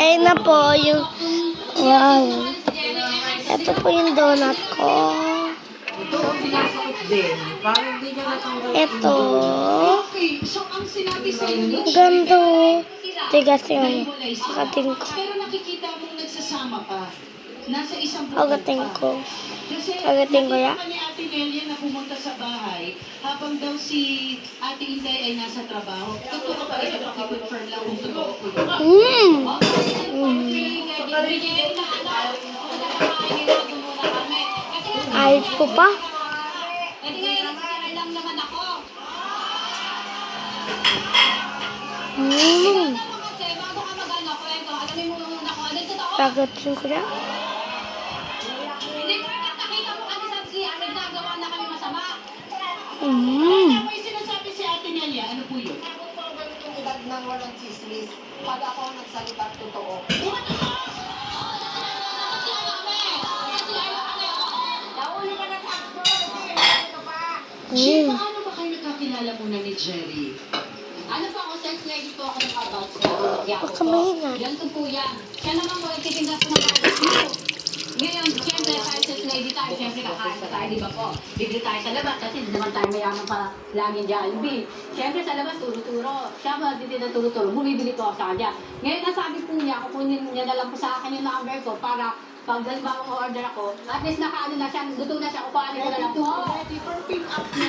Ayan na po yung, wow. Ito po yung donut ko. Ito, sinasakit din. Parang hindi niya natanggal. Ito. Okay, so ang sinabi sa inyo, Ganda. Tigas yung kating ko. pero nakikita mong nagsasama pa. Nasa isang Agating ko. Kasi Agating ko ya. nakita ni Ate Nelia na pumunta sa bahay habang daw si Ate Inday ay nasa trabaho. Totoo ba ito? I-confirm lang kung totoo ko yun. Ayos ko pa. Tagatin ko na. Ano yung sinasabi si Ate Nelia? Ano po yun? Ganitong edad ng walang chismis. Pag ako nagsalita totoo. Jay, paano ba kayo nakakilala muna ni Jerry? Ano po ako, sex lady po ako ng about ko. Baka mahina. Ganito po yan. Siya naman po, ititinda po ng product mo. Ngayon, siyempre, tayo sex lady tayo, siyempre kakain pa tayo, di ba po? Bibili tayo sa labas, kasi hindi naman tayo mayaman para laging Jollibee. Siyempre sa labas, turo-turo. Siya ba, titinda turo-turo, bumibili po ako sa kanya. Ngayon, nasabi po niya, kukunin niya na lang po sa akin yung number ko para pag dalawang order ako, at least nakaano na siya, luto na siya, kukuhanin ko na lang po. Ready for pick up na.